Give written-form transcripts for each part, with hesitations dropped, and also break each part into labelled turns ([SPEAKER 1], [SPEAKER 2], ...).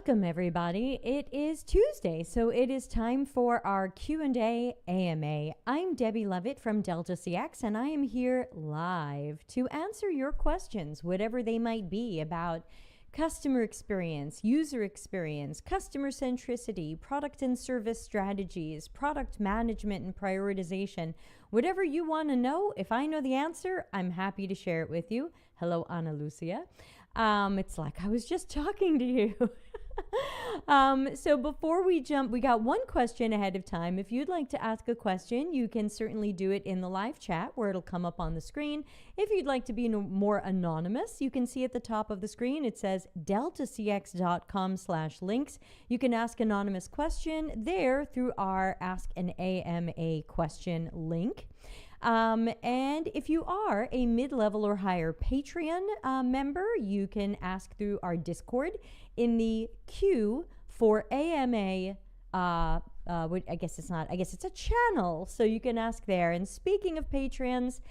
[SPEAKER 1] Welcome everybody. It is Tuesday, so it is time for our Q&A AMA. I'm Debbie Levitt from Delta CX, and I am here live to answer your questions, whatever they might be, about customer experience, user experience, customer centricity, product and service strategies, product management and prioritization. Whatever you want to know, if I know the answer, I'm happy to share it with you. Hello, Ana Lucia. It's like I was just talking to you. So before we jump, we got one question ahead of time. If you'd like to ask a question, you can certainly do it in the live chat where it'll come up on the screen. If you'd like to be more anonymous, you can see at the top of the screen, it says deltacx.com/links. You can ask anonymous question there through our Ask an AMA question link. And if you are a mid-level or higher Patreon member, you can ask through our Discord in the queue for AMA. I guess it's a channel, so you can ask there. And speaking of Patreons,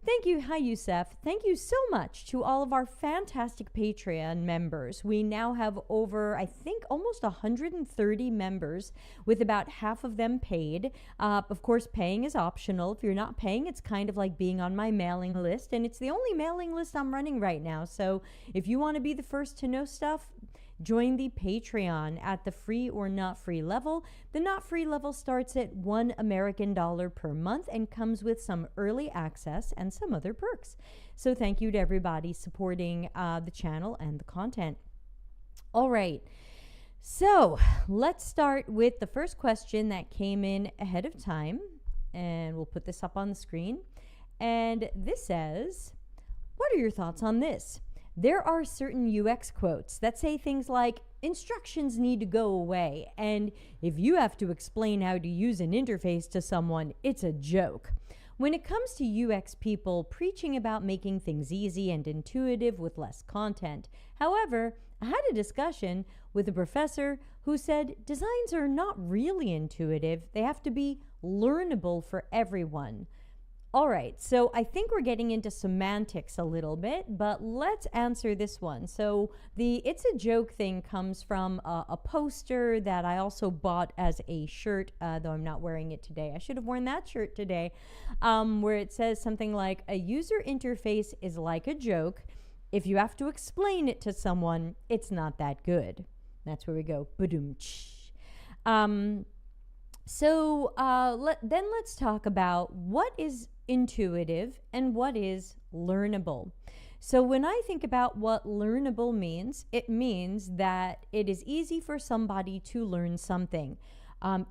[SPEAKER 1] thank you. Hi, Youssef. Thank you so much to all of our fantastic Patreon members. We now have over, I think, almost 130 members, with about half of them paid. Of course, paying is optional. If you're not paying, it's kind of like being on my mailing list, and it's the only mailing list I'm running right now. So if you want to be the first to know stuff, join the Patreon at the free or not free level. The not free level starts at $1 American per month and comes with some early access and some other perks. So thank you to everybody supporting the channel and the content. All right. So let's start with the first question that came in ahead of time. And we'll put this up on the screen. And this says, what are your thoughts on this? There are certain UX quotes that say things like, instructions need to go away, and if you have to explain how to use an interface to someone, it's a joke. When it comes to UX people preaching about making things easy and intuitive with less content. However, I had a discussion with a professor who said designs are not really intuitive. They have to be learnable for everyone. All right, so I think we're getting into semantics a little bit, but let's answer this one. So the it's a joke thing comes from a poster that I also bought as a shirt, though I'm not wearing it today. I should have worn that shirt today, where it says something like, a user interface is like a joke. If you have to explain it to someone, it's not that good. That's where we go. Ba-doom-tsh. Then let's talk about what is intuitive and what is learnable. So when I think about what learnable means, it means that it is easy for somebody to learn something.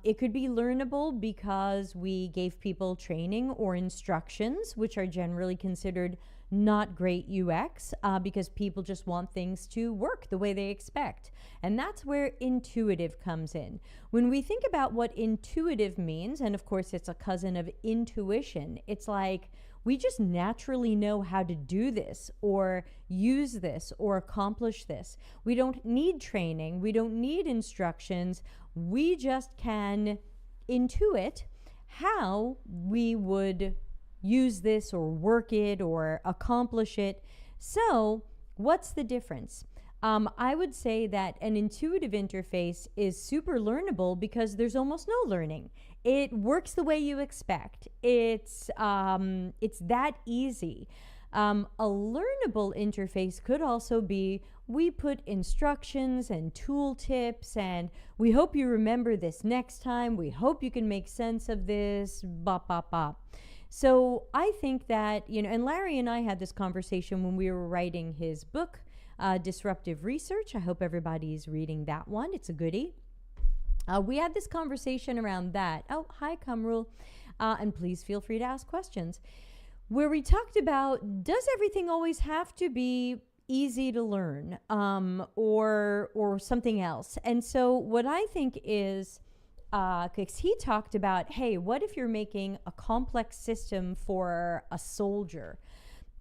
[SPEAKER 1] It could be learnable because we gave people training or instructions, which are generally considered not great UX because people just want things to work the way they expect. And that's where intuitive comes in. When we think about what intuitive means, and of course it's a cousin of intuition, it's like we just naturally know how to do this or use this or accomplish this. We don't need training. We don't need instructions. We just can intuit how we would use this or work it or accomplish it. So what's the difference? I would say that an intuitive interface is super learnable because there's almost no learning. It works the way you expect. It's that easy. A learnable interface could also be, we put instructions and tool tips, and we hope you remember this next time. We hope you can make sense of this, bop, bop, bop. So I think that, and Larry and I had this conversation when we were writing his book, Disruptive Research. I hope everybody's reading that one. It's a goodie. We had this conversation around that. Oh, hi, Kamrul. And please feel free to ask questions. Where we talked about, does everything always have to be easy to learn or something else? And so what I think is, because he talked about, hey, what if you're making a complex system for a soldier?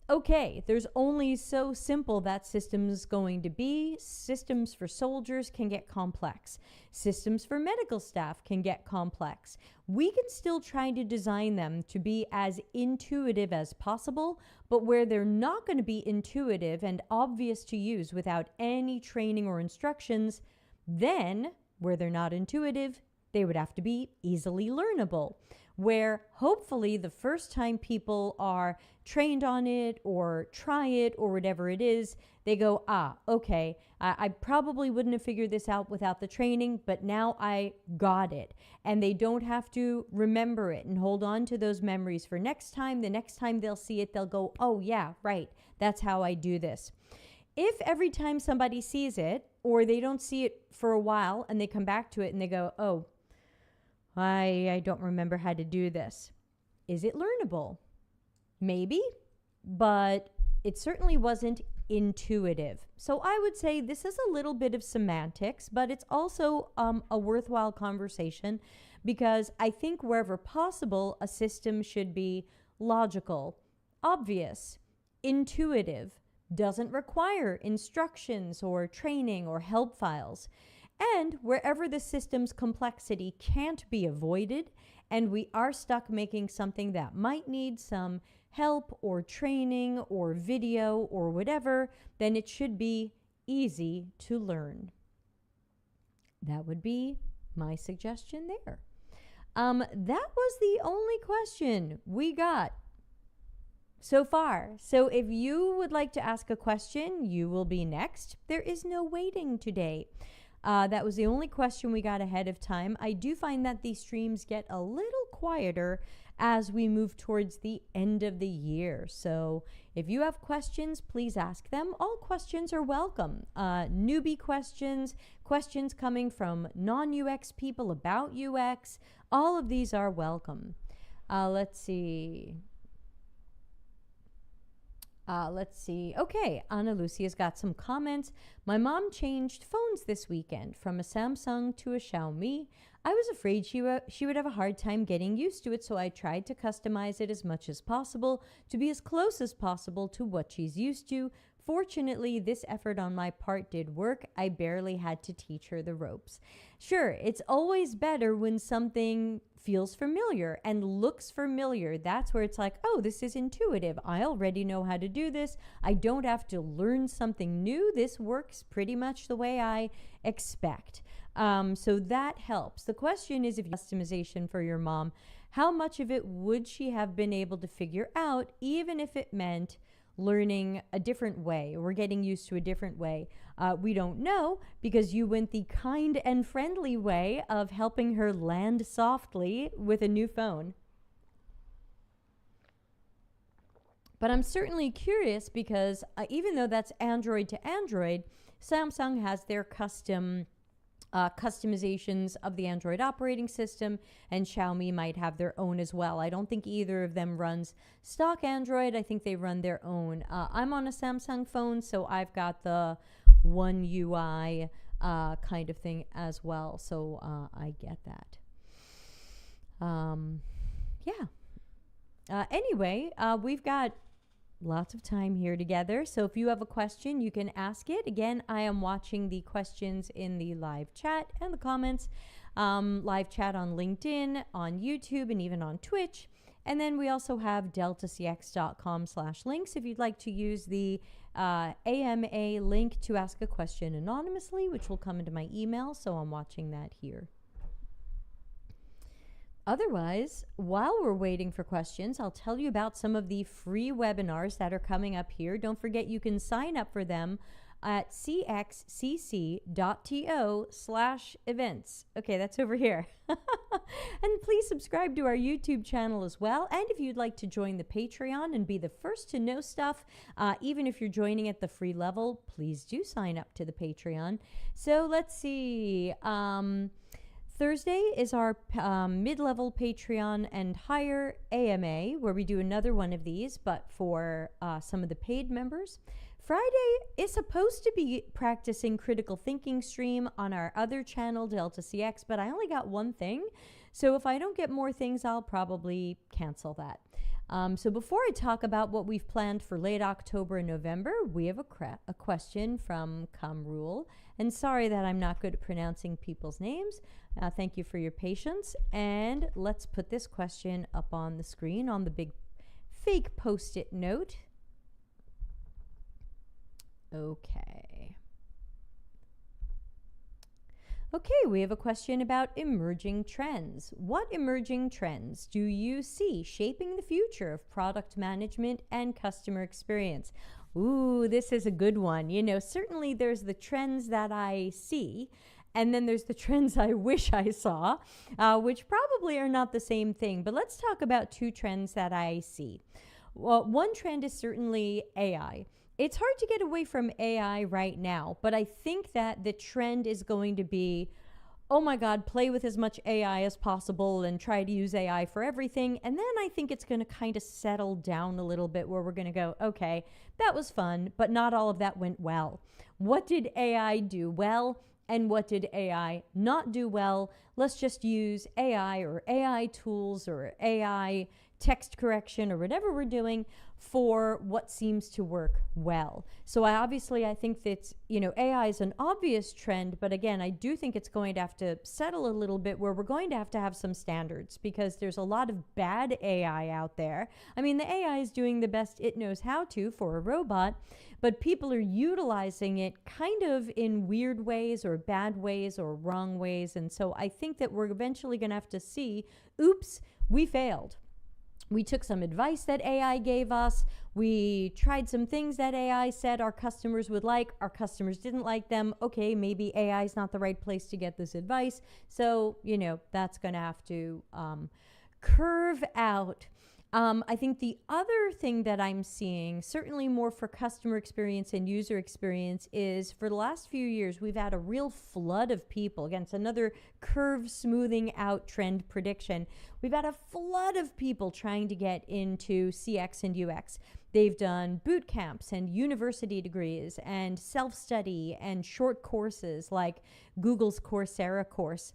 [SPEAKER 1] Okay, there's only so simple that system's going to be. Systems for soldiers can get complex. Systems for medical staff can get complex. We can still try to design them to be as intuitive as possible, but where they're not going to be intuitive and obvious to use without any training or instructions, Then, where they're not intuitive, they would have to be easily learnable, where hopefully the first time people are trained on it or try it or whatever it is, they go, okay, I probably wouldn't have figured this out without the training, but now I got it. And they don't have to remember it and hold on to those memories for next time. The next time they'll see it, they'll go, oh yeah, right, that's how I do this. If every time somebody sees it, or they don't see it for a while and they come back to it and they go, oh, I don't remember how to do this. Is it learnable? Maybe, but it certainly wasn't intuitive. So I would say this is a little bit of semantics, but it's also a worthwhile conversation, because I think wherever possible, a system should be logical, obvious, intuitive, doesn't require instructions or training or help files. And wherever the system's complexity can't be avoided, and we are stuck making something that might need some help or training or video or whatever, then it should be easy to learn. That would be my suggestion there. That was the only question we got so far. So if you would like to ask a question, you will be next. There is no waiting today. That was the only question we got ahead of time. I do find that these streams get a little quieter as we move towards the end of the year. So if you have questions, please ask them. All questions are welcome. Newbie questions, questions coming from non-UX people about UX, all of these are welcome. Let's see. Okay, Ana Lucia's got some comments. My mom changed phones this weekend from a Samsung to a Xiaomi. I was afraid she would have a hard time getting used to it, so I tried to customize it as much as possible to be as close as possible to what she's used to. Fortunately, this effort on my part did work. I barely had to teach her the ropes. Sure, it's always better when something feels familiar and looks familiar. That's where it's like, oh, this is intuitive. I already know how to do this. I don't have to learn something new. This works pretty much the way I expect. So that helps. The question is, if you customization for your mom, how much of it would she have been able to figure out, even if it meant learning a different way or getting used to a different way? We don't know, because you went the kind and friendly way of helping her land softly with a new phone. But I'm certainly curious, because even though that's Android to Android, Samsung has their customizations of the Android operating system, and Xiaomi might have their own as well. I don't think either of them runs stock Android. I think they run their own. I'm on a Samsung phone, so I've got the One UI kind of thing as well. So I get that. Anyway, we've got lots of time here together. So if you have a question, you can ask it. Again, I am watching the questions in the live chat and the comments. Live chat on LinkedIn, on YouTube, and even on Twitch. And then we also have deltacx.com/links if you'd like to use the AMA link to ask a question anonymously, which will come into my email. So I'm watching that here. Otherwise, while we're waiting for questions, I'll tell you about some of the free webinars that are coming up here. Don't forget, you can sign up for them at cxcc.to/events. Okay, that's over here. And please subscribe to our YouTube channel as well. And if you'd like to join the Patreon and be the first to know stuff, even if you're joining at the free level, please do sign up to the Patreon. So let's see. Thursday is our mid-level Patreon and higher AMA, where we do another one of these, but for some of the paid members. Friday is supposed to be practicing critical thinking stream on our other channel, Delta CX, but I only got one thing. So if I don't get more things, I'll probably cancel that. So before I talk about what we've planned for late October and November, we have a question from Kamrul. And sorry that I'm not good at pronouncing people's names. Thank you for your patience. And let's put this question up on the screen on the big fake Post-it note. Okay. Okay, we have a question about emerging trends. What emerging trends do you see shaping the future of product management and customer experience? Ooh, this is a good one. Certainly there's the trends that I see, and then there's the trends I wish I saw, which probably are not the same thing. But let's talk about two trends that I see. Well, one trend is certainly AI. It's hard to get away from AI right now, but I think that the trend is going to be, oh my God, play with as much AI as possible and try to use AI for everything. And then I think it's going to kind of settle down a little bit where we're going to go, okay, that was fun, but not all of that went well. What did AI do well? And what did AI not do well? Let's just use AI or AI tools or AI text correction or whatever we're doing for what seems to work well. So I think that, AI is an obvious trend, but again, I do think it's going to have to settle a little bit where we're going to have some standards, because there's a lot of bad AI out there. I mean, the AI is doing the best it knows how to for a robot, but people are utilizing it kind of in weird ways or bad ways or wrong ways. And so I think that we're eventually going to have to see, oops, we failed. We took some advice that AI gave us. We tried some things that AI said our customers would like. Our customers didn't like them. Okay, maybe AI is not the right place to get this advice. So, that's going to have to curve out. I think the other thing that I'm seeing, certainly more for customer experience and user experience, is for the last few years, we've had a real flood of people. Again, it's another curve smoothing out trend prediction. We've had a flood of people trying to get into CX and UX. They've done boot camps and university degrees and self-study and short courses like Google's Coursera course.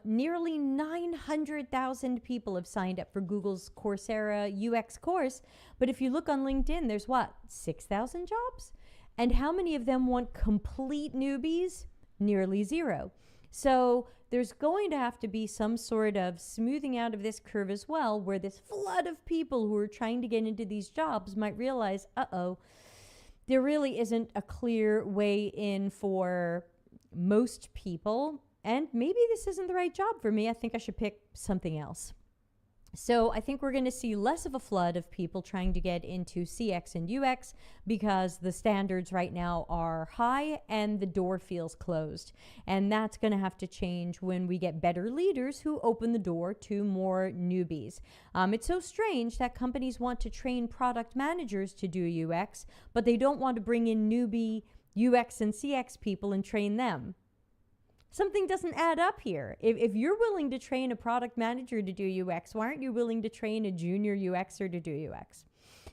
[SPEAKER 1] Nearly 900,000 people have signed up for Google's Coursera UX course. But if you look on LinkedIn, there's 6,000 jobs? And how many of them want complete newbies? Nearly zero. So there's going to have to be some sort of smoothing out of this curve as well, where this flood of people who are trying to get into these jobs might realize, there really isn't a clear way in for most people. And maybe this isn't the right job for me. I think I should pick something else. So I think we're going to see less of a flood of people trying to get into CX and UX because the standards right now are high and the door feels closed. And that's going to have to change when we get better leaders who open the door to more newbies. It's so strange that companies want to train product managers to do UX, but they don't want to bring in newbie UX and CX people and train them. Something doesn't add up here. If you're willing to train a product manager to do UX, why aren't you willing to train a junior UXer to do UX?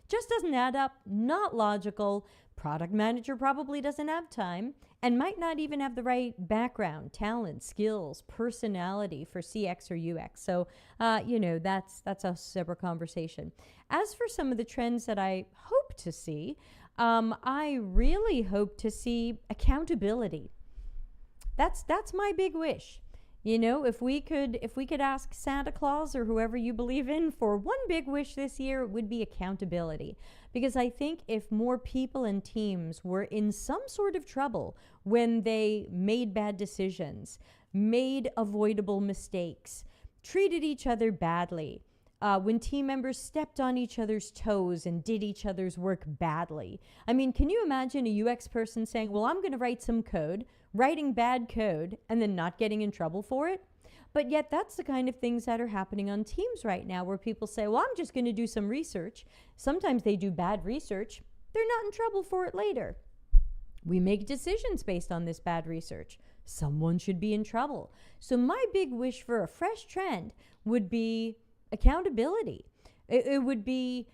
[SPEAKER 1] Just doesn't add up, not logical. Product manager probably doesn't have time and might not even have the right background, talent, skills, personality for CX or UX. So, that's a separate conversation. As for some of the trends that I hope to see, I really hope to see accountability. That's my big wish. If we could ask Santa Claus or whoever you believe in for one big wish this year, it would be accountability. Because I think if more people and teams were in some sort of trouble when they made bad decisions, made avoidable mistakes, treated each other badly, when team members stepped on each other's toes and did each other's work badly. I mean, can you imagine a UX person saying, well, I'm going to write some code, writing bad code, and then not getting in trouble for it? But yet that's the kind of things that are happening on teams right now, where people say, well, I'm just going to do some research. Sometimes they do bad research. They're not in trouble for it later. We make decisions based on this bad research. Someone should be in trouble. So my big wish for a fresh trend would be accountability. It would be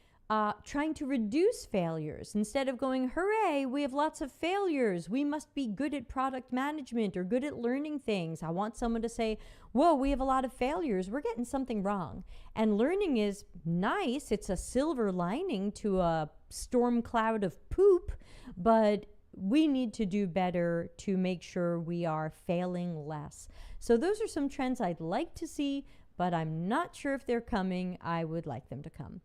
[SPEAKER 1] trying to reduce failures. Instead of going, hooray, we have lots of failures, we must be good at product management or good at learning things. I want someone to say, whoa, we have a lot of failures, we're getting something wrong. And learning is nice. It's a silver lining to a storm cloud of poop, but we need to do better to make sure we are failing less. So those are some trends I'd like to see, but I'm not sure if they're coming. I would like them to come.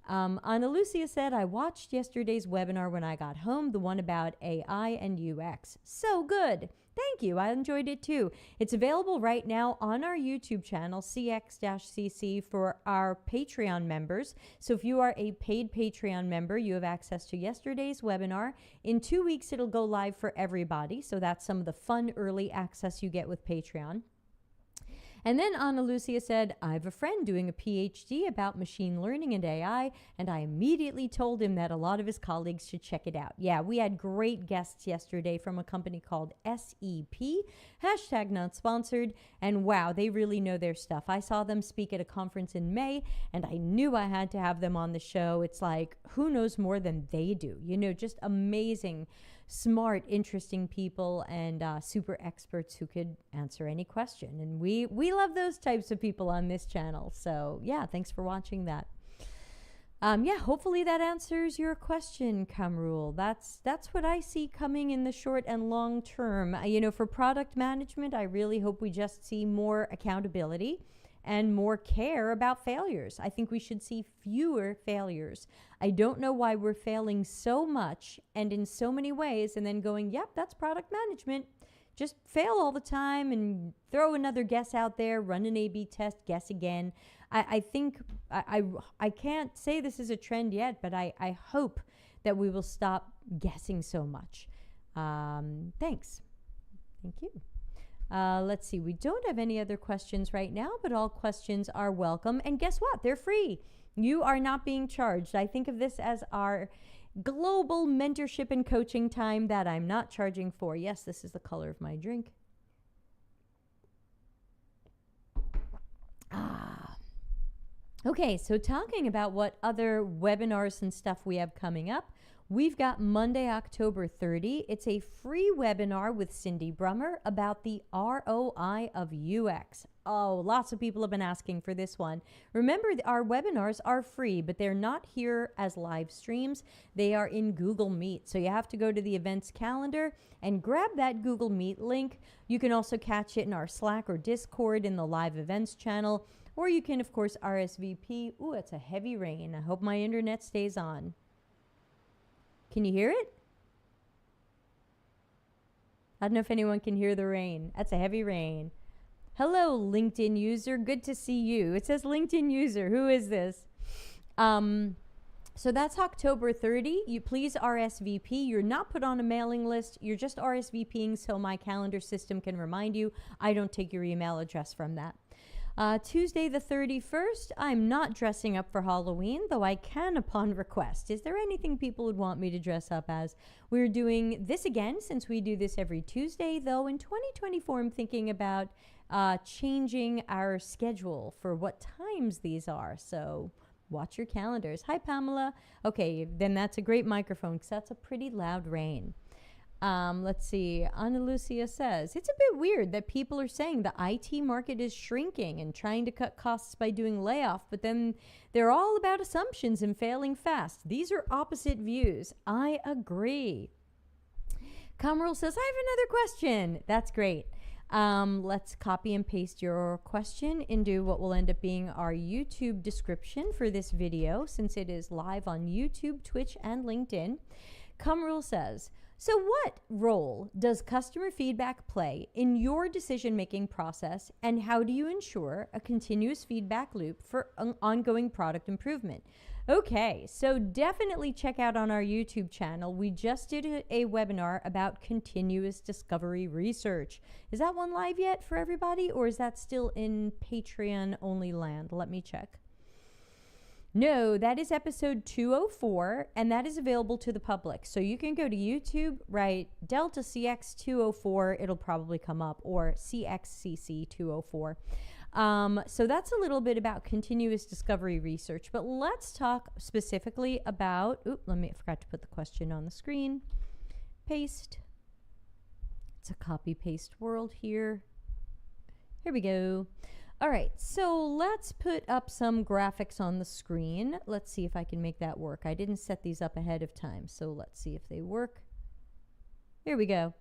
[SPEAKER 1] Ana Lucia said, I watched yesterday's webinar when I got home, the one about AI and UX. So good. Thank you. I enjoyed it too. It's available right now on our YouTube channel, CX-CC, for our Patreon members. So if you are a paid Patreon member, you have access to yesterday's webinar. In 2 weeks, it'll go live for everybody. So that's some of the fun early access you get with Patreon. And then Ana Lucia said, I have a friend doing a PhD about machine learning and AI, and I immediately told him that a lot of his colleagues should check it out. Yeah, we had great guests yesterday from a company called SEP, hashtag not sponsored, and wow, they really know their stuff. I saw them speak at a conference in May, and I knew I had to have them on the show. It's like, who knows more than they do? You know, just amazing, smart, interesting people, and super experts who could answer any question. And we love those types of people on this channel. So yeah, thanks for watching that. Yeah, hopefully that answers your question, Kamrul. That's what I see coming in the short and long term. You know, for product management, I really hope we just see more accountability and more care about failures. I think we should see fewer failures. I don't know why we're failing so much and in so many ways and then going, yep, that's product management. Just fail all the time and throw another guess out there, run an A/B test, guess again. I think, I can't say this is a trend yet, but I hope that we will stop guessing so much. Thanks. Thank you. Let's see. We don't have any other questions right now, but all questions are welcome. And guess what? They're free. You are not being charged. I think of this as our global mentorship and coaching time that I'm not charging for. Yes, this is the color of my drink. Okay, so talking about what other webinars and stuff we have coming up, we've got Monday, October 30. It's a free webinar with Cindy Brummer about the ROI of UX. Oh, lots of people have been asking for this one. Remember, our webinars are free, but they're not here as live streams. They are in Google Meet. So you have to go to the events calendar and grab that Google Meet link. You can also catch it in our Slack or Discord in the live events channel, or you can, of course, RSVP. Ooh, it's a heavy rain. I hope my internet stays on. Can you hear it? I don't know if anyone can hear the rain. That's a heavy rain. Hello, LinkedIn user. Good to see you. It says LinkedIn user. Who is this? So that's October 30. You please RSVP. You're not put on a mailing list. You're just RSVPing so my calendar system can remind you. I don't take your email address from that. Tuesday the 31st, I'm not dressing up for Halloween, though I can upon request. Is there anything people would want me to dress up as? We're doing this again, since we do this every Tuesday, though in 2024 I'm thinking about changing our schedule for what times these are. So watch your calendars. Hi, Pamela. Okay, then that's a great microphone because that's a pretty loud rain. Let's see. Ana Lucia says, it's a bit weird that people are saying the IT market is shrinking and trying to cut costs by doing layoff, but then they're all about assumptions and failing fast. These are opposite views. I agree. Kamrul says, I have another question. That's great. Let's copy and paste your question into what will end up being our YouTube description for this video, since it is live on YouTube, Twitch, and LinkedIn. Kamrul says, so what role does customer feedback play in your decision-making process, and how do you ensure a continuous feedback loop for ongoing product improvement? Okay, so definitely check out on our YouTube channel. We just did a webinar about continuous discovery research. Is that one live yet for everybody, or is that still in Patreon only land? Let me check. No, that is episode 204, and that is available to the public. So you can go to YouTube, write Delta CX 204, it'll probably come up, or CXCC 204. So that's a little bit about continuous discovery research, but let's talk specifically about, I forgot to put the question on the screen. Paste. It's a copy paste world here. Here we go. All right, so let's put up some graphics on the screen. Let's see if I can make that work. I didn't set these up ahead of time, so let's see if they work. Here we go.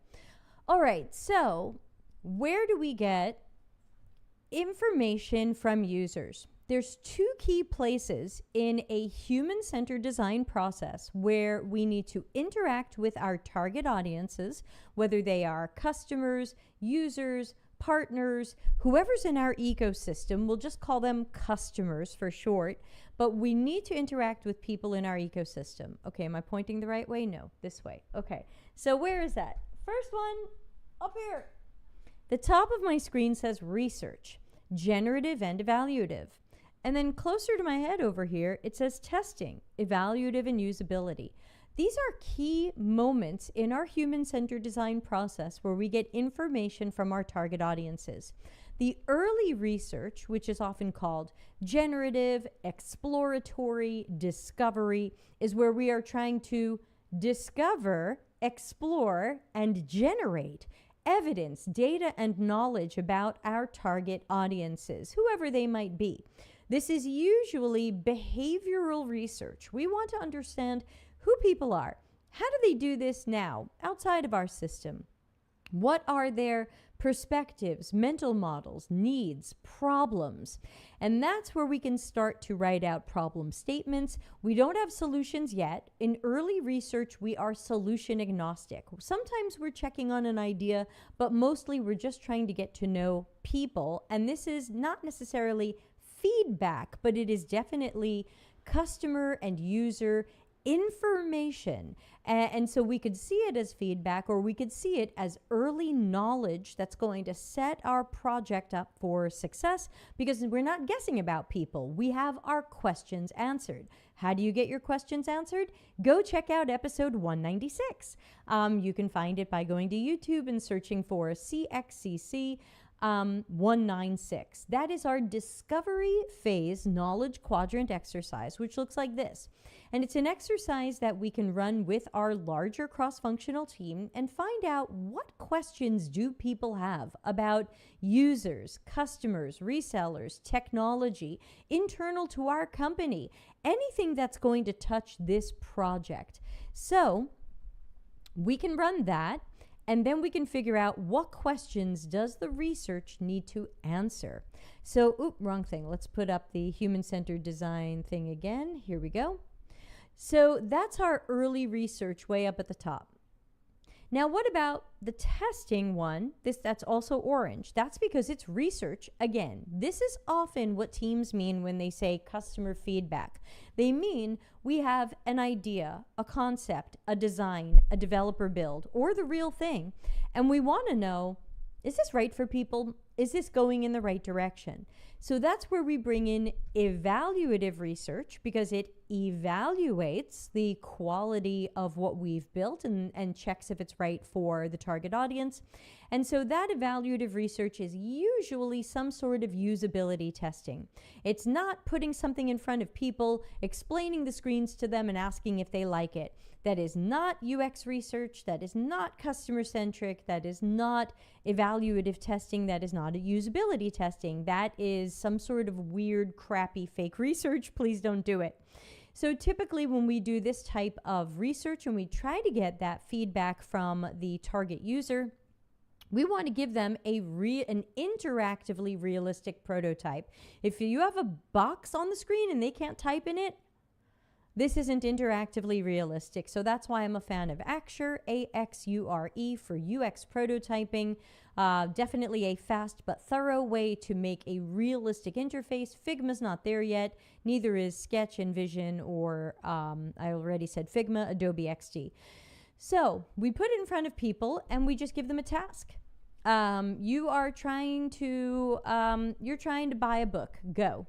[SPEAKER 1] All right, so where do we get information from users? there's two key places in a human-centered design process where we need to interact with our target audiences, whether they are customers, users, partners, whoever's in our ecosystem. We'll just call them customers for short, but we need to interact with people in our ecosystem. Okay, am I pointing the right way? No, this way. Okay, so where is that? First one, up here. The top of my screen says research, generative and evaluative. And then closer to my head over here, it says testing, evaluative and usability. These are key moments in our human-centered design process where we get information from our target audiences. The early research, which is often called generative, exploratory, discovery, is where we are trying to discover, explore, and generate evidence, data, and knowledge about our target audiences, whoever they might be. This is usually behavioral research. We want to understand who people are. How do they do this now outside of our system? What are their perspectives, mental models, needs, problems? And that's where we can start to write out problem statements. We don't have solutions yet. In early research, we are solution agnostic. Sometimes we're checking on an idea, but mostly we're just trying to get to know people. And this is not necessarily feedback, but it is definitely customer and user information. And so we could see it as feedback, or we could see it as early knowledge that's going to set our project up for success, because we're not guessing about people. We have our questions answered. How do you get your questions answered? Go check out episode 196. You can find it by going to YouTube and searching for CXCC 196. That is our discovery phase knowledge quadrant exercise, which looks like this. And it's an exercise that we can run with our larger cross-functional team and find out what questions do people have about users, customers, resellers, technology, internal to our company, anything that's going to touch this project. So we can run that. And then we can figure out what questions does the research need to answer. So, wrong thing. Let's put up the human-centered design thing again. Here we go. So that's our early research way up at the top. Now, what about the testing one? That's also orange. That's because it's research. Again, this is often what teams mean when they say customer feedback. They mean we have an idea, a concept, a design, a developer build, or the real thing, and we want to know, is this right for people? Is this going in the right direction? So that's where we bring in evaluative research, because it evaluates the quality of what we've built and checks if it's right for the target audience. And so that evaluative research is usually some sort of usability testing. It's not putting something in front of people, explaining the screens to them and asking if they like it. That is not UX research. That is not customer-centric. That is not evaluative testing. That is not a usability testing. That is some sort of weird, crappy, fake research. Please don't do it. So typically when we do this type of research and we try to get that feedback from the target user, we want to give them an interactively realistic prototype. If you have a box on the screen and they can't type in it, this isn't interactively realistic. So that's why I'm a fan of Axure, A-X-U-R-E, for UX prototyping. Definitely a fast but thorough way to make a realistic interface. Figma's not there yet. Neither is Sketch, InVision, or I already said Figma, Adobe XD. So we put it in front of people and we just give them a task. You're trying to buy a book. Go.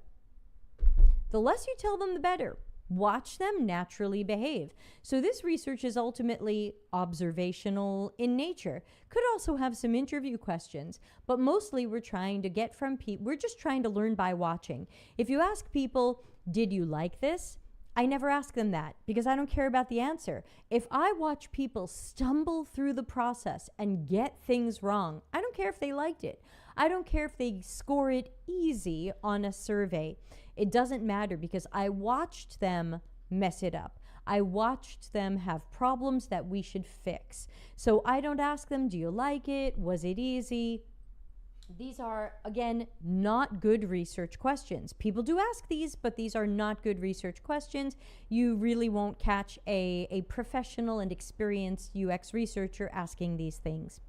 [SPEAKER 1] The less you tell them, the better. Watch them naturally behave. So this research is ultimately observational in nature. Could also have some interview questions, but mostly we're trying to get from people, we're just trying to learn by watching. If you ask people, did you like this? I never ask them that because I don't care about the answer. If I watch people stumble through the process and get things wrong, I don't care if they liked it. I don't care if they score it easy on a survey. It doesn't matter because I watched them mess it up. I watched them have problems that we should fix. So I don't ask them, do you like it? Was it easy? These are, again, not good research questions. People do ask these, but these are not good research questions. You really won't catch a professional and experienced UX researcher asking these things.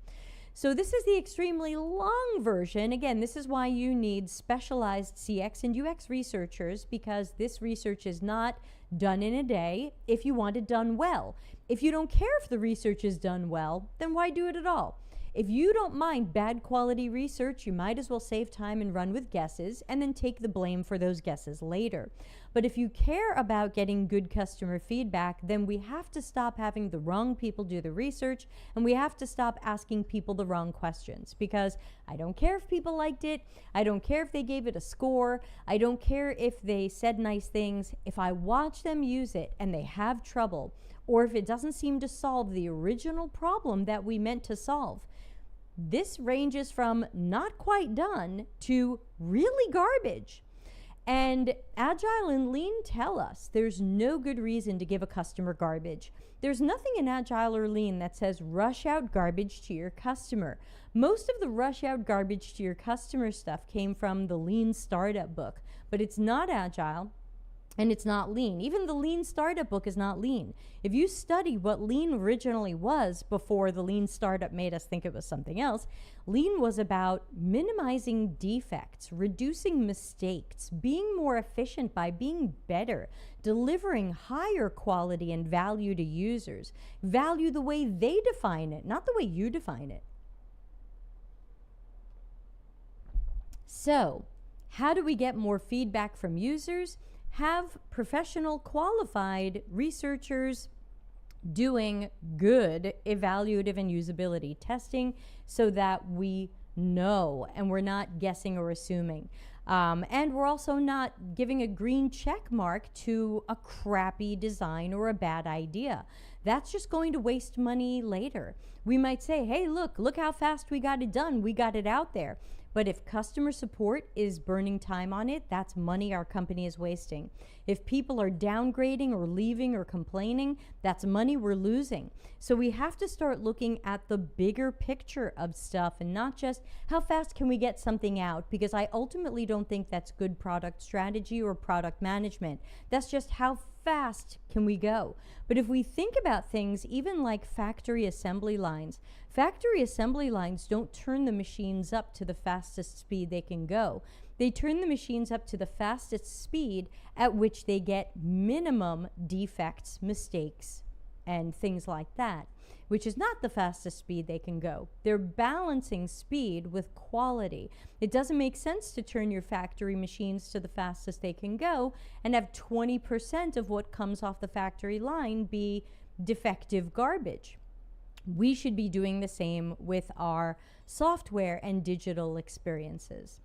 [SPEAKER 1] So this is the extremely long version. Again, this is why you need specialized CX and UX researchers, because this research is not done in a day if you want it done well. If you don't care if the research is done well, then why do it at all? If you don't mind bad quality research, you might as well save time and run with guesses and then take the blame for those guesses later. But if you care about getting good customer feedback, then we have to stop having the wrong people do the research, and we have to stop asking people the wrong questions, because I don't care if people liked it. I don't care if they gave it a score. I don't care if they said nice things. If I watch them use it and they have trouble, or if it doesn't seem to solve the original problem that we meant to solve, this ranges from not quite done to really garbage. And Agile and Lean tell us there's no good reason to give a customer garbage. There's nothing in Agile or Lean that says rush out garbage to your customer. Most of the rush out garbage to your customer stuff came from the Lean Startup book, but it's not Agile. And it's not Lean. Even the Lean Startup book is not Lean. If you study what Lean originally was before the Lean Startup made us think it was something else, Lean was about minimizing defects, reducing mistakes, being more efficient by being better, delivering higher quality and value to users. Value the way they define it, not the way you define it. So, how do we get more feedback from users? Have professional, qualified researchers doing good evaluative and usability testing so that we know and we're not guessing or assuming. And we're also not giving a green check mark to a crappy design or a bad idea. That's just going to waste money later. We might say, hey, look how fast we got it done. We got it out there. But if customer support is burning time on it, that's money our company is wasting. If people are downgrading or leaving or complaining, that's money we're losing. So we have to start looking at the bigger picture of stuff and not just how fast can we get something out, because I ultimately don't think that's good product strategy or product management. That's just how fast can we go. But if we think about things even like factory assembly lines don't turn the machines up to the fastest speed they can go. They turn the machines up to the fastest speed at which they get minimum defects, mistakes, and things like that, which is not the fastest speed they can go. They're balancing speed with quality. It doesn't make sense to turn your factory machines to the fastest they can go and have 20% of what comes off the factory line be defective garbage. We should be doing the same with our software and digital experiences.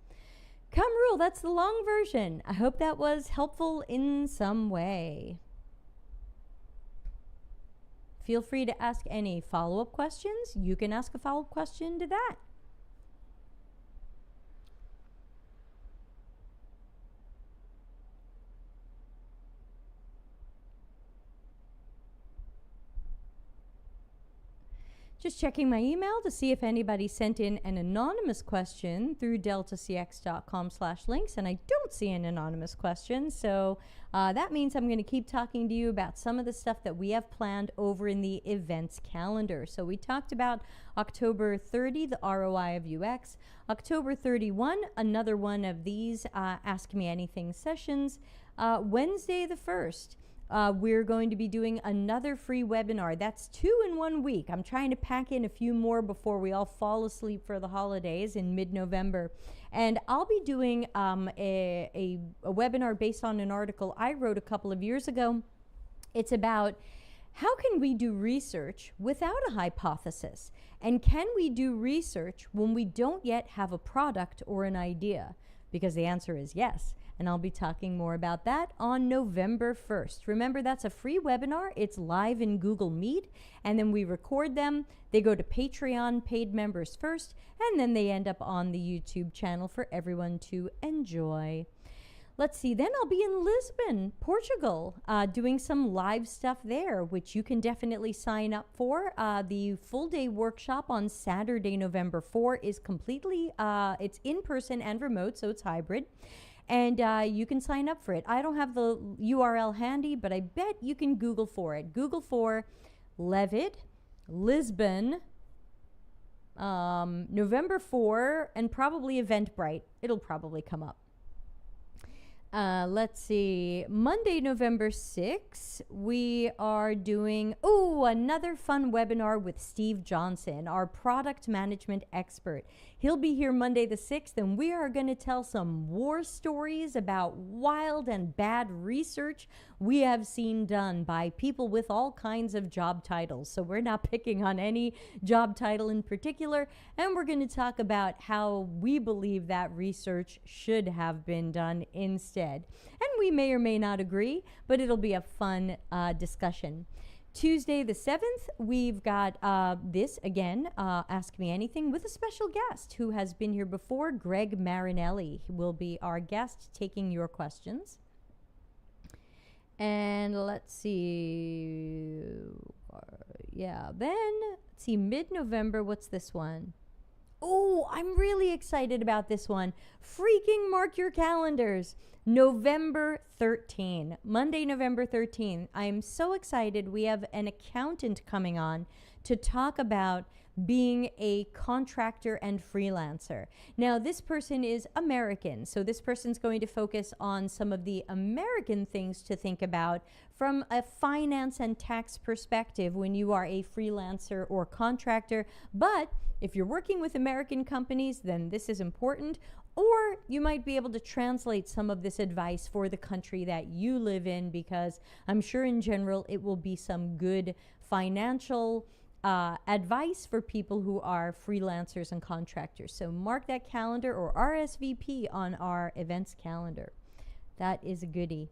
[SPEAKER 1] Come rule, that's the long version. I hope that was helpful in some way. Feel free to ask any follow-up questions. You can ask a follow-up question to that. Just checking my email to see if anybody sent in an anonymous question through deltacx.com/links, and I don't see an anonymous question, so that means I'm going to keep talking to you about some of the stuff that we have planned over in the events calendar. So we talked about October 30, the ROI of UX. October 31, another one of these Ask Me Anything sessions. Wednesday the 1st. We're going to be doing another free webinar. That's 2 in 1 week. I'm trying to pack in a few more before we all fall asleep for the holidays in mid-November. And I'll be doing a webinar based on an article I wrote a couple of years ago. It's about how can we do research without a hypothesis? And can we do research when we don't yet have a product or an idea? Because the answer is yes. And I'll be talking more about that on November 1st. Remember, that's a free webinar. It's live in Google Meet, and then we record them. They go to Patreon paid members first, and then they end up on the YouTube channel for everyone to enjoy. Let's see, then I'll be in Lisbon, Portugal, doing some live stuff there, which you can definitely sign up for. The full day workshop on Saturday, November 4 is completely, it's in person and remote, so it's hybrid. And you can sign up for it. I don't have the URL handy, but I bet you can Google for it. Google for Levitt, Lisbon, November 4, and probably Eventbrite. It'll probably come up. Let's see. Monday, November 6th, we are doing, another fun webinar with Steve Johnson, our product management expert. He'll be here Monday the 6th, and we are going to tell some war stories about wild and bad research we have seen done by people with all kinds of job titles. So we're not picking on any job title in particular, and we're going to talk about how we believe that research should have been done instead. And we may or may not agree, but it'll be a fun discussion. Tuesday the 7th, we've got this again, Ask Me Anything, with a special guest who has been here before. Greg Marinelli will be our guest taking your questions. And let's see. Then, let's see, mid-November, what's this one? I'm really excited about this one. Freaking mark your calendars. November 13, Monday, November 13. I'm so excited. We have an accountant coming on to talk about being a contractor and freelancer. Now, this person is American, so this person's going to focus on some of the American things to think about from a finance and tax perspective when you are a freelancer or contractor. But if you're working with American companies, then this is important. Or you might be able to translate some of this advice for the country that you live in, because I'm sure in general it will be some good financial advice for people who are freelancers and contractors. So mark that calendar or RSVP on our events calendar. That is a goodie.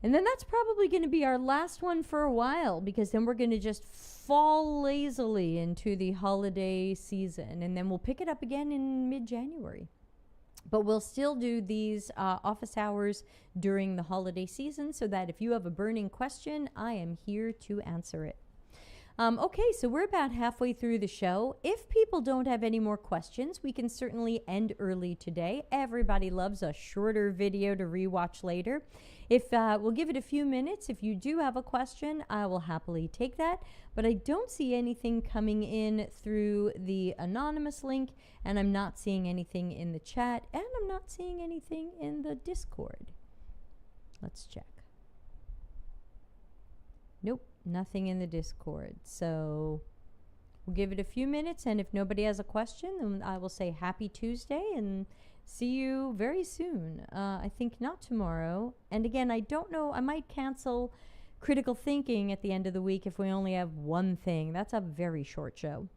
[SPEAKER 1] And then that's probably going to be our last one for a while, because then we're going to just fall lazily into the holiday season, and then we'll pick it up again in mid-January. But we'll still do these office hours during the holiday season, so that if you have a burning question, I am here to answer it. Okay, so we're about halfway through the show. If people don't have any more questions, we can certainly end early today. Everybody loves a shorter video to rewatch later. If we'll give it a few minutes. If you do have a question, I will happily take that. But I don't see anything coming in through the anonymous link, and I'm not seeing anything in the chat, and I'm not seeing anything in the Discord. Let's check. Nope, nothing in the Discord. So we'll give it a few minutes, and if nobody has a question, then I will say happy Tuesday and see you very soon. I think not tomorrow. And again, I don't know, I might cancel critical thinking at the end of the week if we only have one thing. That's a very short show.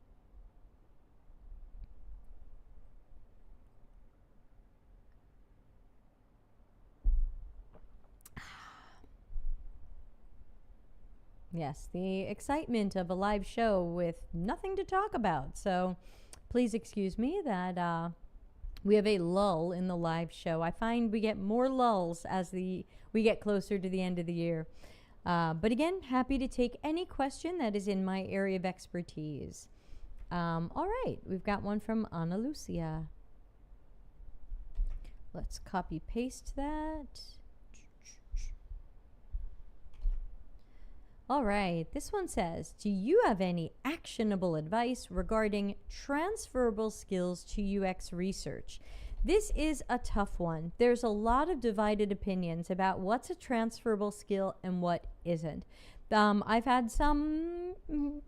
[SPEAKER 1] Yes, the excitement of a live show with nothing to talk about. So please excuse me that we have a lull in the live show. I find we get more lulls as we get closer to the end of the year. But again, happy to take any question that is in my area of expertise. All right, we've got one from Ana Lucia. Let's copy paste that. All right, this one says, do you have any actionable advice regarding transferable skills to UX research? This is a tough one. There's a lot of divided opinions about what's a transferable skill and what isn't. I've had some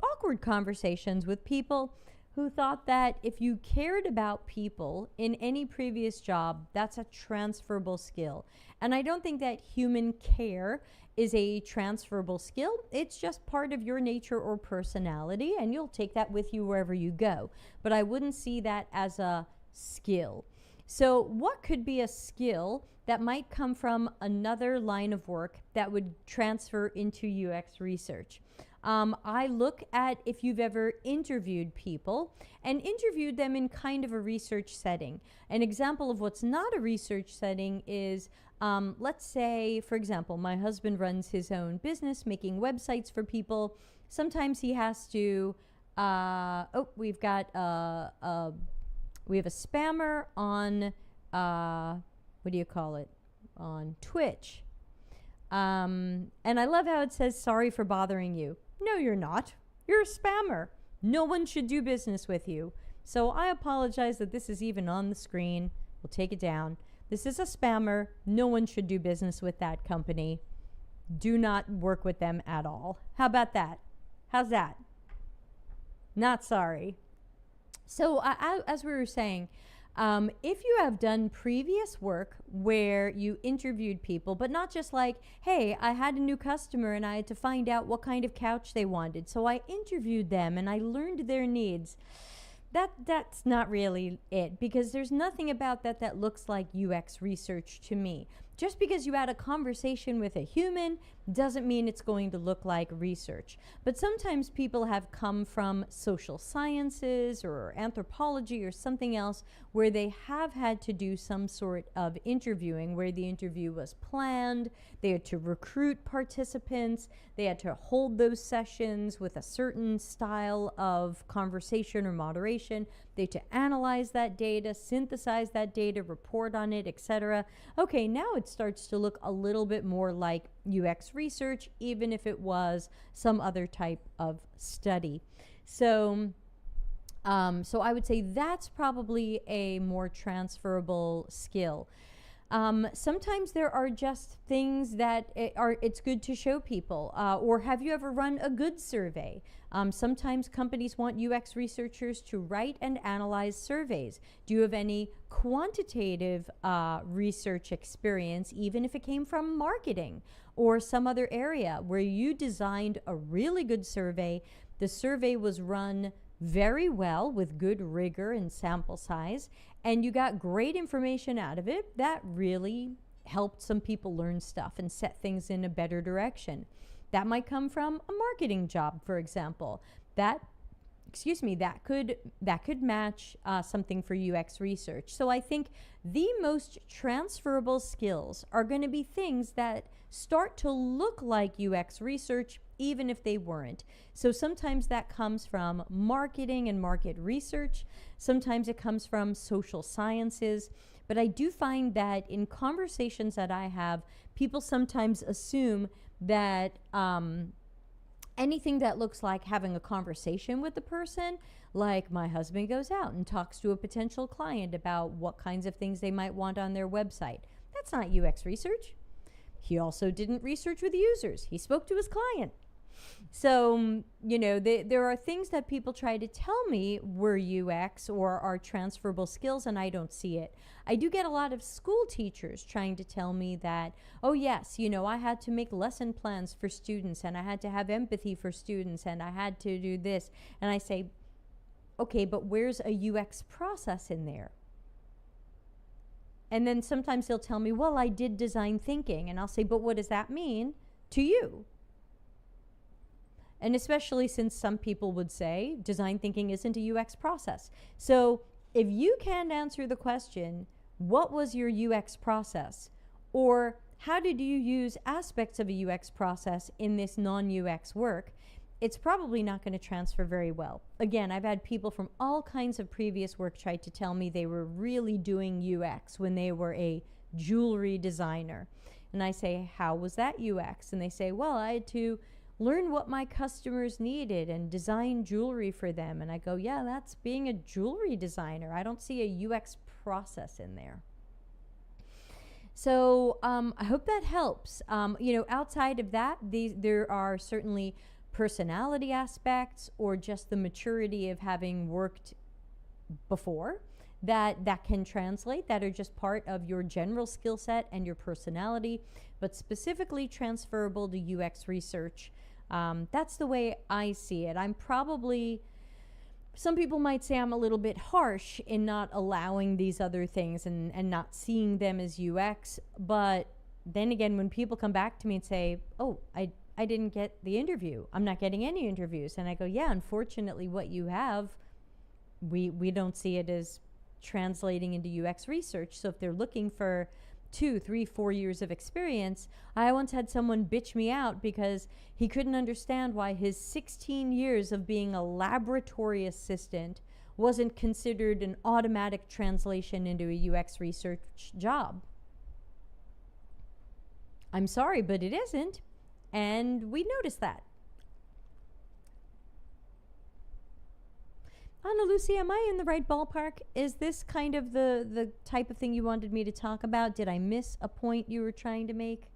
[SPEAKER 1] awkward conversations with people who thought that if you cared about people in any previous job, that's a transferable skill. And I don't think that human care is a transferable skill. It's just part of your nature or personality, and you'll take that with you wherever you go. But I wouldn't see that as a skill. So what could be a skill that might come from another line of work that would transfer into UX research? I look at if you've ever interviewed people and interviewed them in kind of a research setting. An example of what's not a research setting is, let's say, for example, my husband runs his own business making websites for people. Sometimes he has to, we've got we have a spammer on, what do you call it? On Twitch. And I love how it says, sorry for bothering you. No, you're not. You're a spammer. No one should do business with you. So I apologize that this is even on the screen. We'll take it down. This is a spammer. No one should do business with that company. Do not work with them at all. How about that? How's that? Not sorry. So as we were saying, if you have done previous work where you interviewed people, but not just like, hey, I had a new customer and I had to find out what kind of couch they wanted. So I interviewed them and I learned their needs. That's not really it, because there's nothing about that looks like UX research to me. Just because you had a conversation with a human doesn't mean it's going to look like research. But sometimes people have come from social sciences or anthropology or something else where they have had to do some sort of interviewing, where the interview was planned, they had to recruit participants, they had to hold those sessions with a certain style of conversation or moderation, they had to analyze that data, synthesize that data, report on it, etc. Okay, now it starts to look a little bit more like UX research, even if it was some other type of study. So I would say that's probably a more transferable skill. Sometimes there are just things that it's good to show people. Or have you ever run a good survey? Sometimes companies want UX researchers to write and analyze surveys. Do you have any quantitative research experience, even if it came from marketing or some other area where you designed a really good survey? The survey was run very well with good rigor and sample size, and you got great information out of it that really helped some people learn stuff and set things in a better direction. That might come from a marketing job, for example. That could match something for UX research. So I think the most transferable skills are going to be things that start to look like UX research, even if they weren't. So sometimes that comes from marketing and market research. Sometimes it comes from social sciences. But I do find that in conversations that I have, people sometimes assume that anything that looks like having a conversation with the person, like my husband goes out and talks to a potential client about what kinds of things they might want on their website. That's not UX research. He also didn't research with users. He spoke to his client. So, there are things that people try to tell me were UX or are transferable skills, and I don't see it. I do get a lot of school teachers trying to tell me that, oh yes, I had to make lesson plans for students, and I had to have empathy for students, and I had to do this. And I say, okay, but where's a UX process in there? And then sometimes they'll tell me, well, I did design thinking. And I'll say, but what does that mean to you? And especially since some people would say design thinking isn't a UX process. So if you can't answer the question, what was your UX process? Or how did you use aspects of a UX process in this non-UX work? It's probably not going to transfer very well. Again, I've had people from all kinds of previous work try to tell me they were really doing UX when they were a jewelry designer. And I say, how was that UX? And they say, well, I had to learn what my customers needed and design jewelry for them. And I go, yeah, that's being a jewelry designer. I don't see a UX process in there. So I hope that helps. Outside of that, there are certainly personality aspects or just the maturity of having worked before that can translate, that are just part of your general skill set and your personality, but specifically transferable to UX research. That's the way I see it. Some people might say I'm a little bit harsh in not allowing these other things and not seeing them as UX, but then again, when people come back to me and say, oh, I didn't get the interview. I'm not getting any interviews. And I go, yeah, unfortunately, what you have, we don't see it as translating into UX research. So if they're looking for 2, 3, 4 years of experience, I once had someone bitch me out because he couldn't understand why his 16 years of being a laboratory assistant wasn't considered an automatic translation into a UX research job. I'm sorry, but it isn't. And we noticed that. Ana Lucia, am I in the right ballpark? Is this kind of the type of thing you wanted me to talk about? Did I miss a point you were trying to make?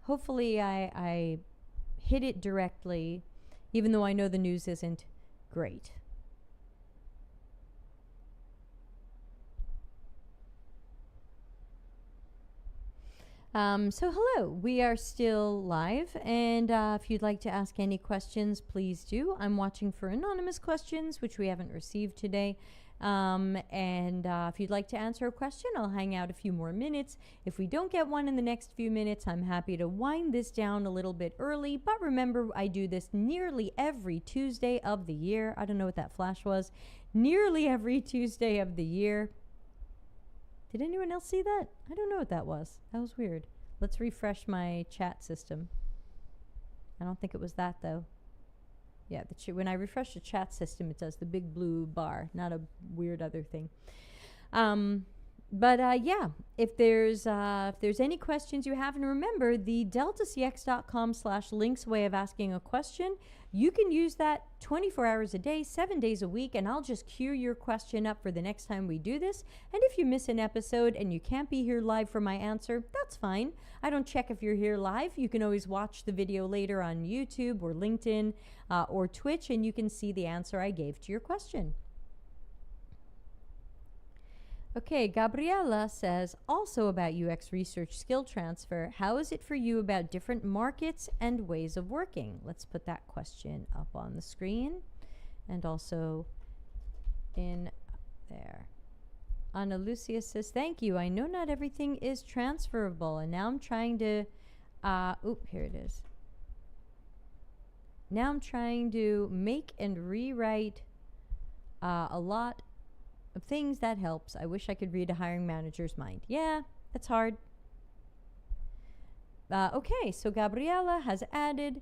[SPEAKER 1] Hopefully I hit it directly, even though I know the news isn't great. So hello, we are still live, and if you'd like to ask any questions, please do. I'm watching for anonymous questions, which we haven't received today. If you'd like to answer a question, I'll hang out a few more minutes. If we don't get one in the next few minutes, I'm happy to wind this down a little bit early. But remember, I do this nearly every Tuesday of the year. I don't know what that flash was. Nearly every Tuesday of the year. Did anyone else see that? I don't know what that was. That was weird. Let's refresh my chat system. I don't think it was that, though. Yeah, when I refresh the chat system, it does the big blue bar, not a weird other thing. Yeah, if there's any questions you have, and remember the deltacx.com/links way of asking a question, you can use that 24 hours a day, 7 days a week, and I'll just queue your question up for the next time we do this. And if you miss an episode and you can't be here live for my answer, that's fine. I don't check if you're here live. You can always watch the video later on YouTube or LinkedIn or Twitch, and you can see the answer I gave to your question. Okay, Gabriela says, also about UX research skill transfer, how is it for you about different markets and ways of working? Let's put that question up on the screen and also in there. Ana Lucia says, thank you. I know not everything is transferable, and now I'm trying to, here it is. Now I'm trying to make and rewrite a lot of things. That helps. I wish I could read a hiring manager's mind. Yeah, that's hard. Okay, so Gabriela has added,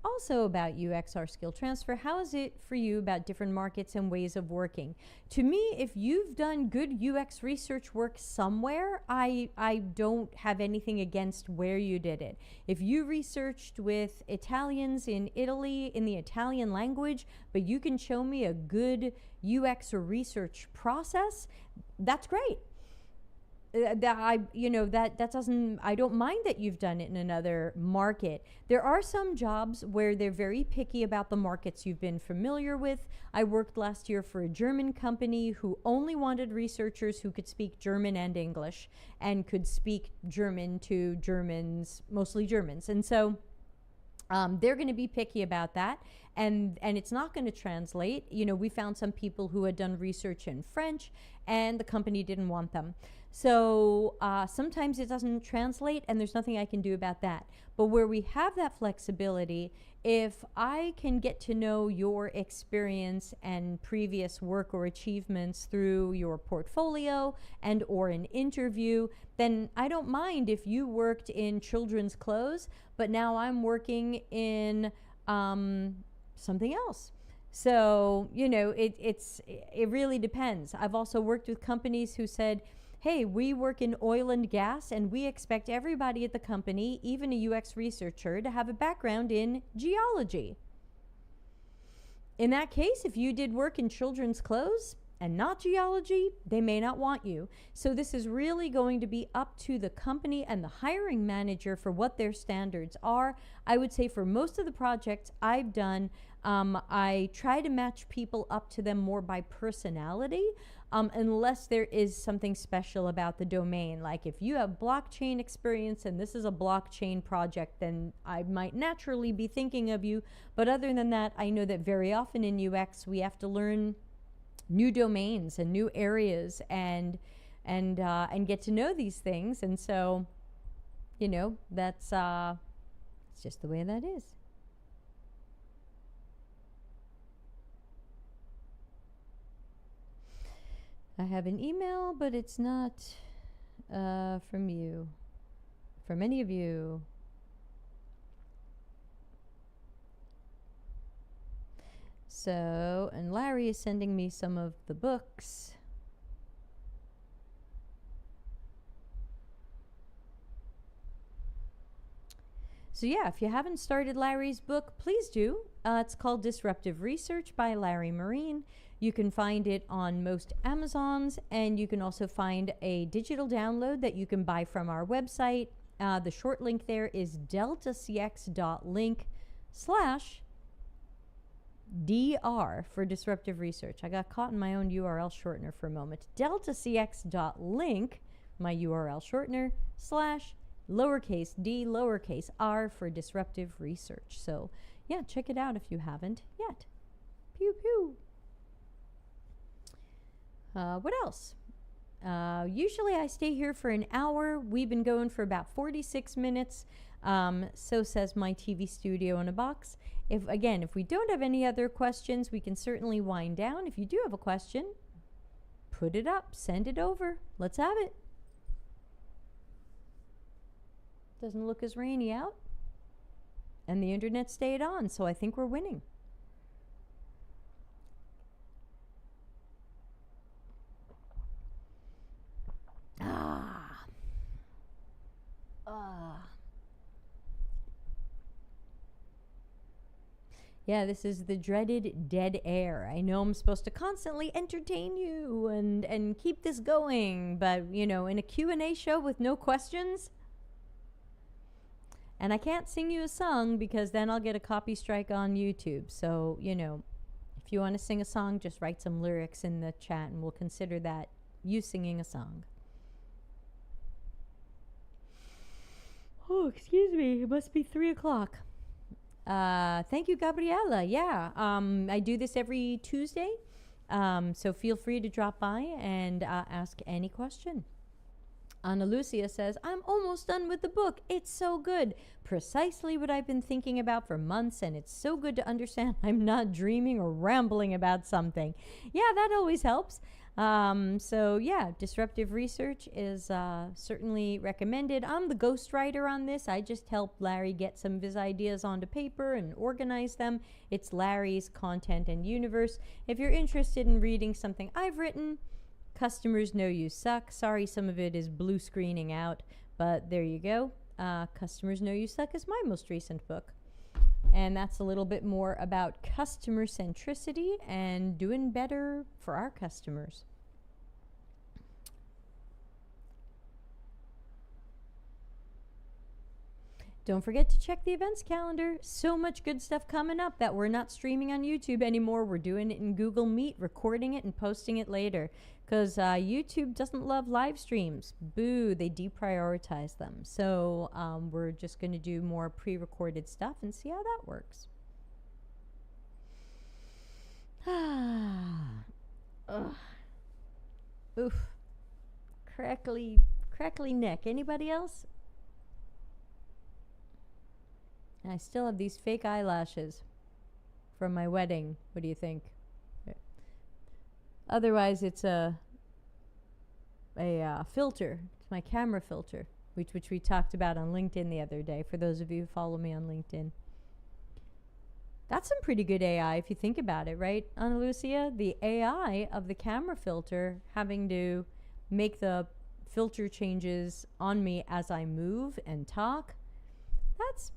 [SPEAKER 1] also about UXR skill transfer, how is it for you about different markets and ways of working? To me, if you've done good UX research work somewhere, I don't have anything against where you did it. If you researched with Italians in Italy in the Italian language, but you can show me a good UX or research process, that's great. I don't mind that you've done it in another market. There are some jobs where they're very picky about the markets you've been familiar with. I worked last year for a German company who only wanted researchers who could speak German and English and could speak German to Germans, mostly Germans. And so they're going to be picky about that, and it's not going to translate. We found some people who had done research in French, and the company didn't want them. So sometimes it doesn't translate, and there's nothing I can do about that. But where we have that flexibility, if I can get to know your experience and previous work or achievements through your portfolio and or an interview, then I don't mind if you worked in children's clothes, but now I'm working in something else. So, it really depends. I've also worked with companies who said, hey, we work in oil and gas, and we expect everybody at the company, even a UX researcher, to have a background in geology. In that case, if you did work in children's clothes and not geology, they may not want you. So this is really going to be up to the company and the hiring manager for what their standards are. I would say for most of the projects I've done, I try to match people up to them more by personality, unless there is something special about the domain. Like if you have blockchain experience and this is a blockchain project, then I might naturally be thinking of you. But other than that, I know that very often in UX, we have to learn new domains and new areas, and and get to know these things. And so, that's it's just the way that is. I have an email, but it's not from you, from any of you. So, and Larry is sending me some of the books. So yeah, if you haven't started Larry's book, please do. It's called Disruptive Research by Larry Marine. You can find it on most Amazons, and you can also find a digital download that you can buy from our website. The short link there is deltacx.link/DR for Disruptive Research. I got caught in my own URL shortener for a moment. deltacx.link, my URL shortener, /lowercase d lowercase r for Disruptive Research. So yeah, check it out if you haven't yet. Pew pew. What else? Usually I stay here for an hour. We've been going for about 46 minutes. So says my TV studio in a box. If we don't have any other questions, we can certainly wind down. If you do have a question, put it up, send it over. Let's have it. Doesn't look as rainy out. And the internet stayed on, so I think we're winning. Yeah, this is the dreaded dead air. I know I'm supposed to constantly entertain you and keep this going, but, in a Q&A show with no questions, and I can't sing you a song because then I'll get a copy strike on YouTube. So, if you want to sing a song, just write some lyrics in the chat and we'll consider that you singing a song. Oh, excuse me. It must be 3 o'clock. Thank you, Gabriella. Yeah, I do this every Tuesday. So feel free to drop by and ask any question. Ana Lucia says, I'm almost done with the book. It's so good. Precisely what I've been thinking about for months, and it's so good to understand I'm not dreaming or rambling about something. Yeah, that always helps. So yeah, Disruptive Research is certainly recommended. I'm the ghostwriter on this. I just help Larry get some of his ideas onto paper and organize them. It's Larry's Content and Universe. If you're interested in reading something I've written, Customers Know You Suck. Sorry, some of it is blue screening out, but there you go. Customers Know You Suck is my most recent book. And that's a little bit more about customer centricity and doing better for our customers. Don't forget to check the events calendar. So much good stuff coming up that we're not streaming on YouTube anymore. We're doing it in Google Meet, recording it and posting it later. Because YouTube doesn't love live streams. Boo, they deprioritize them. So we're just going to do more pre-recorded stuff and see how that works. Oof. Crackly neck. Anybody else? I still have these fake eyelashes from my wedding. What do you think? Otherwise, it's a filter. It's my camera filter, which we talked about on LinkedIn the other day, for those of you who follow me on LinkedIn. That's some pretty good AI if you think about it, right, Ana Lucia? The AI of the camera filter having to make the filter changes on me as I move and talk.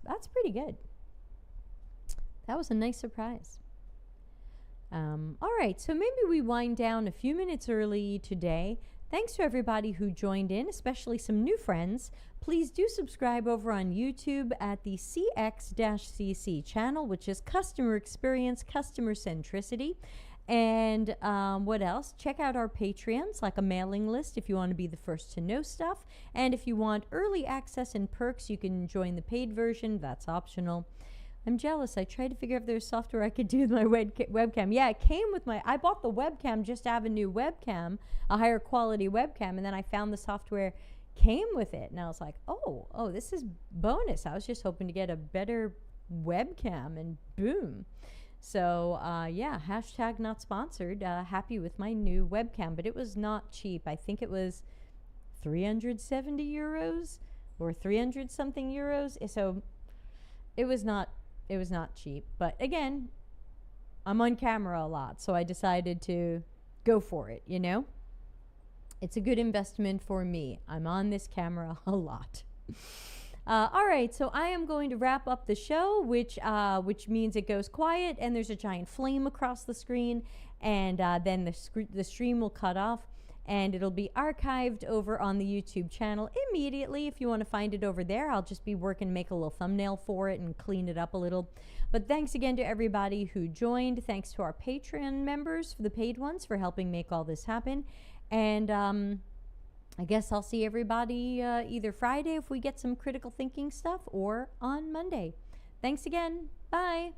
[SPEAKER 1] That's pretty good. That was a nice surprise. All right, so maybe we wind down a few minutes early today. Thanks to everybody who joined in, especially some new friends. Please do subscribe over on YouTube at the CX-CC channel, which is Customer Experience, Customer Centricity. And what else? Check out our Patreons, like a mailing list if you want to be the first to know stuff. And if you want early access and perks, you can join the paid version. That's optional. I'm jealous. I tried to figure out if there's software I could do with my webcam. Yeah, it came with my, I bought the webcam just to have a new webcam, a higher quality webcam, and then I found the software came with it. And I was like, oh, this is bonus. I was just hoping to get a better webcam, and boom. So, yeah, hashtag not sponsored. Happy with my new webcam, but it was not cheap. I think it was 370 euros or 300 something euros. So it was not cheap. But again, I'm on camera a lot, so I decided to go for it, you know? It's a good investment for me. I'm on this camera a lot. All right, so I am going to wrap up the show, which means it goes quiet and there's a giant flame across the screen, and then the stream will cut off, and it'll be archived over on the YouTube channel immediately. If you want to find it over there, I'll just be working to make a little thumbnail for it and clean it up a little. But thanks again to everybody who joined. Thanks to our Patreon members, for the paid ones, for helping make all this happen. And I guess I'll see everybody either Friday if we get some critical thinking stuff, or on Monday. Thanks again. Bye.